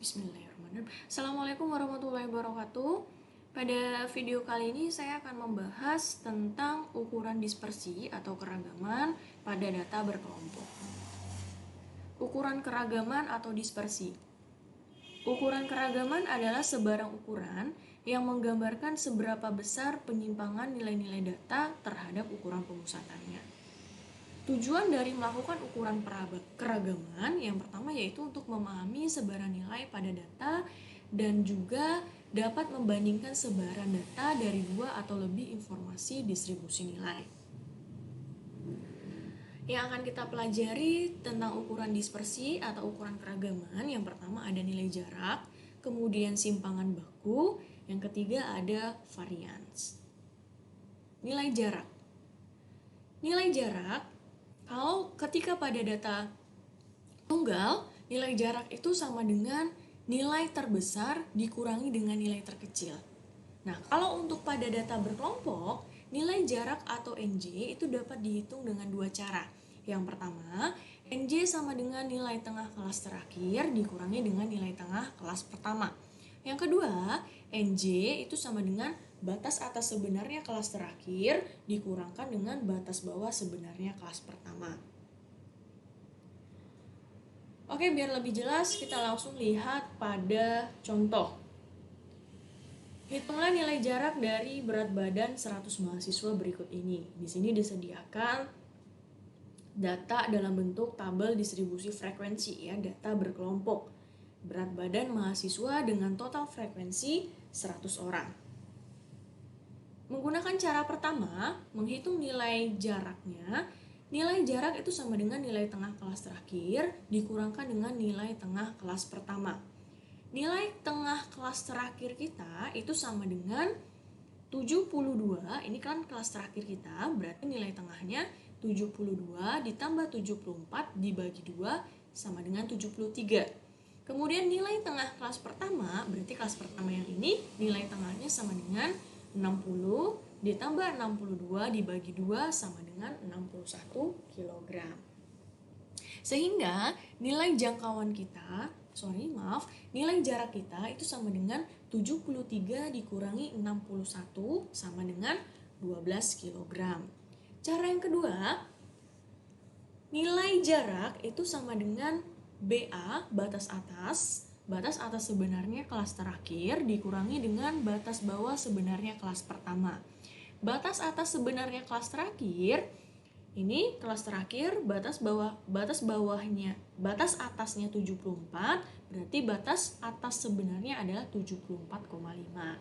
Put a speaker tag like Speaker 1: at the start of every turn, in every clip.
Speaker 1: Bismillahirrahmanirrahim. Assalamualaikum warahmatullahi wabarakatuh. Pada video kali ini saya akan membahas tentang ukuran dispersi atau keragaman pada data berkelompok. Ukuran keragaman atau dispersi. Ukuran keragaman adalah sebarang ukuran yang menggambarkan seberapa besar penyimpangan nilai-nilai data terhadap ukuran pemusatannya. Tujuan dari melakukan ukuran keragaman yang pertama yaitu untuk memahami sebaran nilai pada data dan juga dapat membandingkan sebaran data dari dua atau lebih informasi distribusi nilai. Yang akan kita pelajari tentang ukuran dispersi atau ukuran keragaman, yang pertama ada nilai jarak, kemudian simpangan baku, yang ketiga ada varians. Nilai jarak. Nilai jarak, kalau ketika pada data tunggal, nilai jarak itu sama dengan nilai terbesar dikurangi dengan nilai terkecil. Nah, kalau untuk pada data berkelompok, nilai jarak atau NJ itu dapat dihitung dengan dua cara. Yang pertama, NJ sama dengan nilai tengah kelas terakhir dikurangi dengan nilai tengah kelas pertama. Yang kedua, NJ itu sama dengan batas atas sebenarnya kelas terakhir dikurangkan dengan batas bawah sebenarnya kelas pertama. Oke, biar lebih jelas kita langsung lihat pada contoh. Hitunglah nilai jarak dari berat badan 100 mahasiswa berikut ini. Di sini disediakan data dalam bentuk tabel distribusi frekuensi, ya, data berkelompok. Berat badan mahasiswa dengan total frekuensi 100 orang. Menggunakan cara pertama, menghitung nilai jaraknya. Nilai jarak itu sama dengan nilai tengah kelas terakhir dikurangkan dengan nilai tengah kelas pertama. Nilai tengah kelas terakhir kita itu sama dengan 72, ini kan kelas terakhir kita, berarti nilai tengahnya 72 ditambah 74 dibagi 2 sama dengan 73. Kemudian nilai tengah kelas pertama, berarti kelas pertama yang ini, nilai tengahnya sama dengan 60 ditambah 62 dibagi 2 sama dengan 61 kg. Sehingga nilai jangkauan kita, nilai jarak kita itu sama dengan 73 dikurangi 61 sama dengan 12 kg. Cara yang kedua, nilai jarak itu sama dengan BA, batas atas sebenarnya kelas terakhir dikurangi dengan batas bawah sebenarnya kelas pertama. Batas atas sebenarnya kelas terakhir, ini kelas terakhir, batas atasnya 74, berarti batas atas sebenarnya adalah 74,5.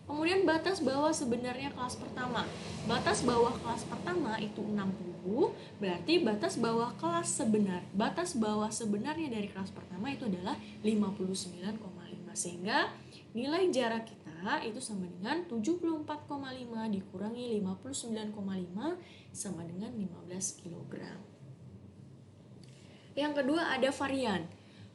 Speaker 1: Kemudian batas bawah sebenarnya kelas pertama. Batas bawah kelas pertama itu 60, berarti batas bawah sebenarnya dari kelas pertama itu adalah 59,5. Sehingga nilai jarak kita itu sama dengan 74,5 dikurangi 59,5 sama dengan 15 kg. Yang kedua ada varian.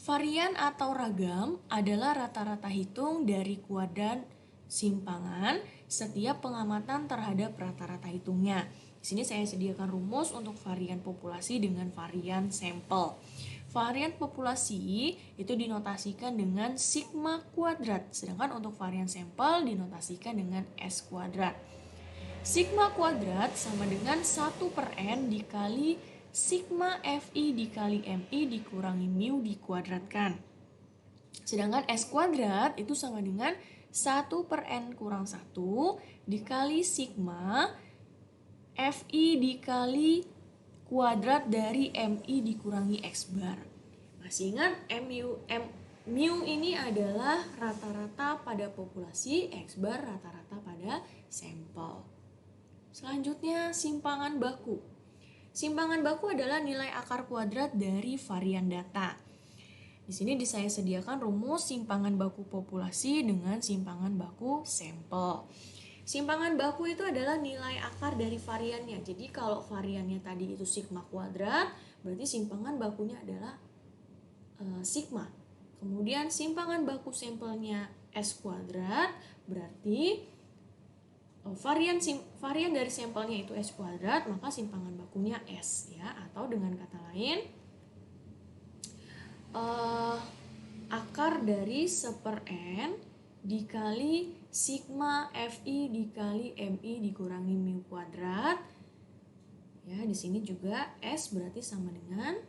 Speaker 1: Varian atau ragam adalah rata-rata hitung dari kuadran simpangan setiap pengamatan terhadap rata-rata hitungnya. Di sini saya sediakan rumus untuk varian populasi dengan varian sampel. Varian populasi itu dinotasikan dengan sigma kuadrat, sedangkan untuk varian sampel dinotasikan dengan S kuadrat. Sigma kuadrat sama dengan 1/N dikali sigma Fi dikali Mi dikurangi mu dikuadratkan. Sedangkan S kuadrat itu sama dengan 1/N kurang 1 dikali sigma Fi dikali kuadrat dari Mi dikurangi X bar. Masih ingat mu ini adalah rata-rata pada populasi, X bar rata-rata pada sampel. Selanjutnya simpangan baku. Simpangan baku adalah nilai akar kuadrat dari varian data. Di sini saya sediakan rumus simpangan baku populasi dengan simpangan baku sampel. Simpangan baku itu adalah nilai akar dari variannya. Jadi kalau variannya tadi itu sigma kuadrat, berarti simpangan bakunya adalah sigma. Kemudian simpangan baku sampelnya S kuadrat, berarti varian dari sampelnya itu S kuadrat, maka simpangan bakunya S, ya. Atau dengan kata lain, akar akar dari 1/n dikali sigma Fi dikali Mi dikurangi mu kuadrat. Ya, di sini juga S berarti sama dengan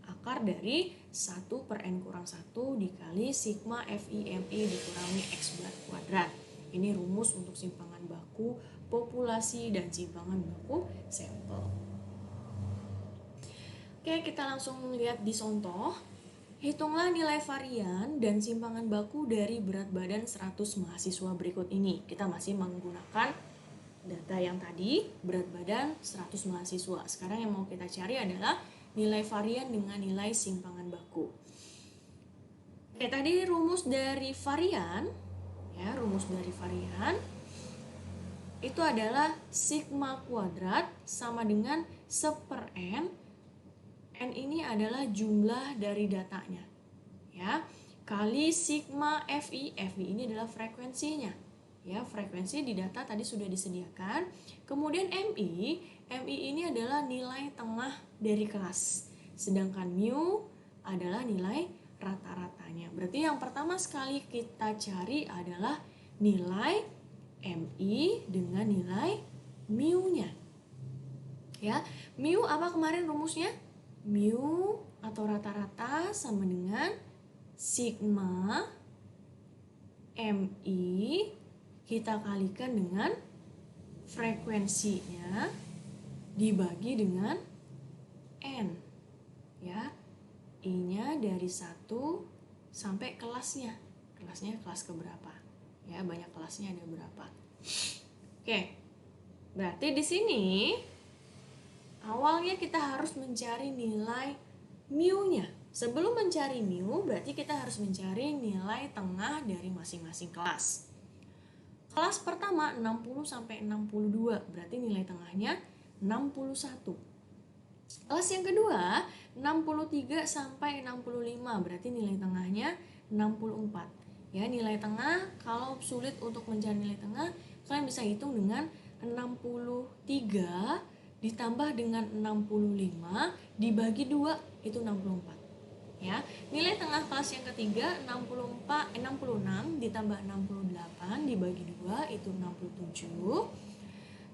Speaker 1: akar dari 1/n kurang 1 dikali sigma Fi Mi dikurangi X bar kuadrat. Ini rumus untuk simpangan baku populasi dan simpangan baku sampel. Oke, kita langsung lihat di contoh. Hitunglah nilai varian dan simpangan baku dari berat badan 100 mahasiswa berikut ini. Kita masih menggunakan data yang tadi, berat badan 100 mahasiswa. Sekarang yang mau kita cari adalah nilai varian dengan nilai simpangan baku. Oke, tadi rumus dari varian, ya, rumus dari varian itu adalah sigma kuadrat sama dengan 1/n. N ini adalah jumlah dari datanya, ya, kali sigma Fi. Fi ini adalah frekuensinya, ya, frekuensi di data tadi sudah disediakan. Kemudian Mi ini adalah nilai tengah dari kelas, sedangkan mu adalah nilai rata-ratanya. Berarti yang pertama sekali kita cari adalah nilai Mi dengan nilai mu-nya, ya. Mu apa kemarin rumusnya? Mu atau rata-rata sama dengan sigma Mi kita kalikan dengan frekuensinya dibagi dengan N, ya. I-nya dari 1 sampai kelasnya. Kelasnya kelas keberapa? Ya, banyak kelasnya ada berapa. Oke. Berarti di sini awalnya kita harus mencari nilai mu-nya. Sebelum mencari mu, berarti kita harus mencari nilai tengah dari masing-masing kelas. Kelas pertama 60 sampai 62, berarti nilai tengahnya 61. Kelas yang kedua 63 sampai 65, berarti nilai tengahnya 64. Ya, nilai tengah kalau sulit untuk mencari nilai tengah, kalian bisa hitung dengan 63 ditambah dengan 65 dibagi 2 itu 64. Ya, nilai tengah kelas yang ketiga 66 ditambah 68 dibagi 2 itu 67.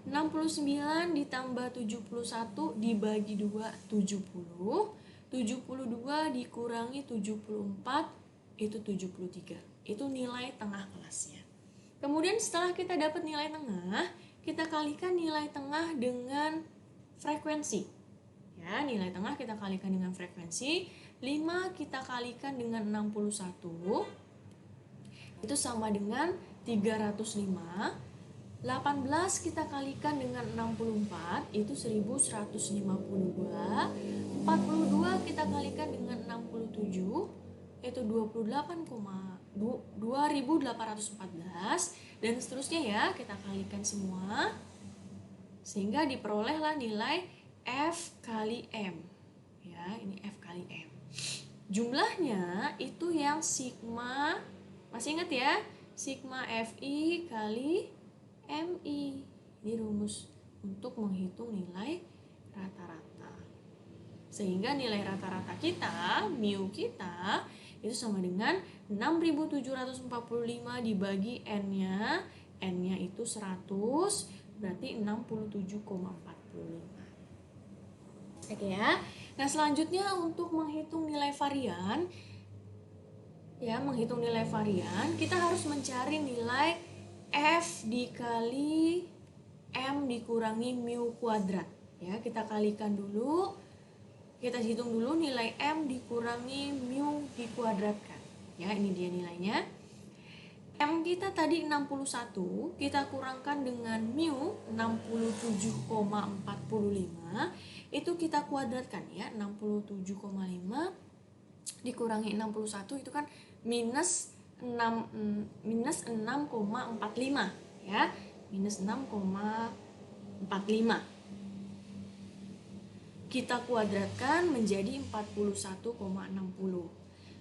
Speaker 1: 69 ditambah 71 dibagi 2 70. 72 dikurangi 74 itu 73. Itu nilai tengah kelasnya. Kemudian setelah kita dapat nilai tengah, kita kalikan nilai tengah dengan frekuensi. Ya, nilai tengah kita kalikan dengan frekuensi. 5 kita kalikan dengan 61 itu sama dengan 305. 18 kita kalikan dengan 64 itu 1152. 42 kita kalikan dengan 67 itu 28,2814 dan seterusnya, ya, kita kalikan semua sehingga diperolehlah nilai F kali M. Ya, ini F kali M. Jumlahnya itu yang sigma, masih ingat ya? Sigma Fi kali Mi. Ini rumus untuk menghitung nilai rata-rata. Sehingga nilai rata-rata kita, mu kita, itu sama dengan 6.745 dibagi N-nya. N-nya itu 100, berarti 67,45. Oke, ya. Nah, selanjutnya untuk menghitung nilai varian, ya, menghitung nilai varian, kita harus mencari nilai F dikali M dikurangi mu kuadrat. Ya, kita kalikan dulu. Kita hitung dulu nilai M dikurangi mu dikuadratkan. Ya, ini dia nilainya. M kita tadi 61, kita kurangkan dengan mu 67,45, itu kita kuadratkan, ya. 67,5 dikurangi 61 itu kan minus 6,45, ya. Minus 6,45. Kita kuadratkan menjadi 41,60.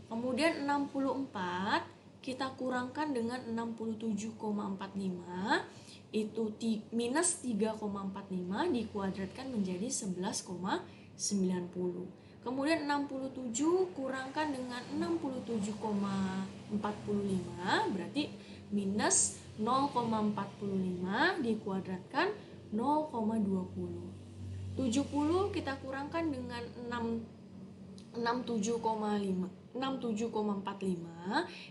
Speaker 1: Kemudian 64 kita kurangkan dengan 67,45 itu minus 3,45 dikuadratkan menjadi 11,90. Kemudian 67 kurangkan dengan 67,45 berarti minus 0,45 dikuadratkan 0,20. 70 kita kurangkan dengan 67,45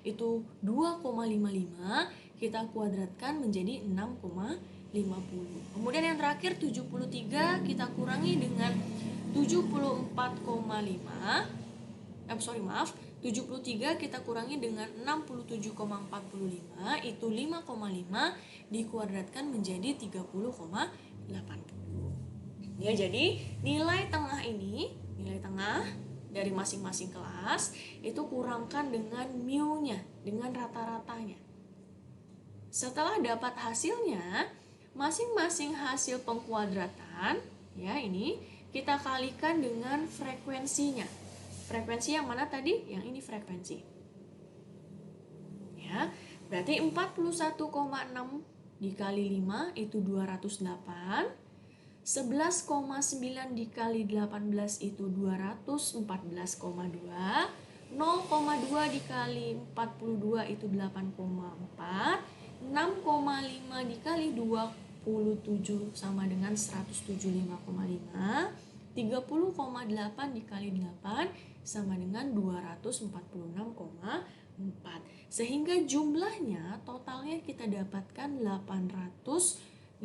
Speaker 1: itu 2,55, kita kuadratkan menjadi 6,50. Kemudian yang terakhir 73 kita kurangi dengan 73 kita kurangi dengan 67,45 itu 5,5 dikuadratkan menjadi 30,80. Ya, jadi nilai tengah ini, nilai tengah dari masing-masing kelas itu kurangkan dengan mu-nya, dengan rata-ratanya. Setelah dapat hasilnya, masing-masing hasil pengkuadratan, ya ini kita kalikan dengan frekuensinya. Frekuensi yang mana tadi? Yang ini frekuensi. Ya, berarti 41,6 dikali 5 itu 208. 11,9 dikali 18 itu 214,2. 0,2 dikali 42 itu 8,4. 6,5 dikali 27 sama dengan 175,5. 30,8 dikali 8 sama dengan 246,4. Sehingga jumlahnya totalnya kita dapatkan 852,75.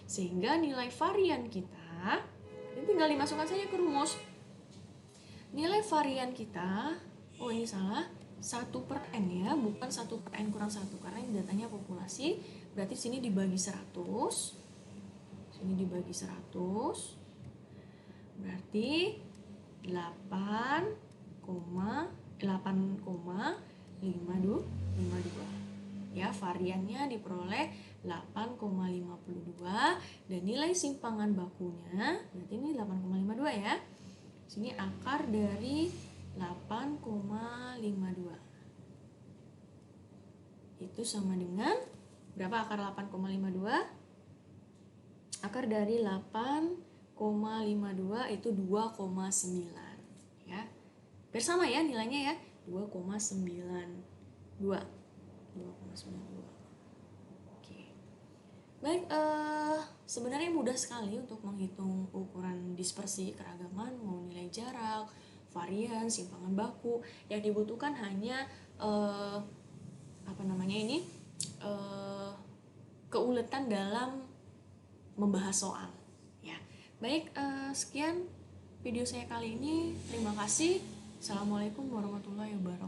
Speaker 1: Sehingga nilai varian kita, ini tinggal dimasukkan saja ke rumus. Nilai varian kita, oh ini salah, 1/n ya, bukan 1/n kurang 1, karena ini datanya populasi, berarti sini dibagi 100, sini dibagi 100, berarti 8,52. Ya, variannya diperoleh 8,52 dan nilai simpangan bakunya berarti ini 8,52 ya. Sini akar dari 8,52. Itu sama dengan berapa akar 8,52? Akar dari 8,52 itu 2,9 ya. Bersama ya nilainya ya, 2,92. 2,92. Oke. Baik, sebenarnya mudah sekali untuk menghitung ukuran dispersi keragaman, mau nilai jarak, varian, simpangan baku. Yang dibutuhkan hanya keuletan dalam membahas soal. Ya. Baik, sekian video saya kali ini. Terima kasih. Assalamualaikum warahmatullahi wabarakatuh.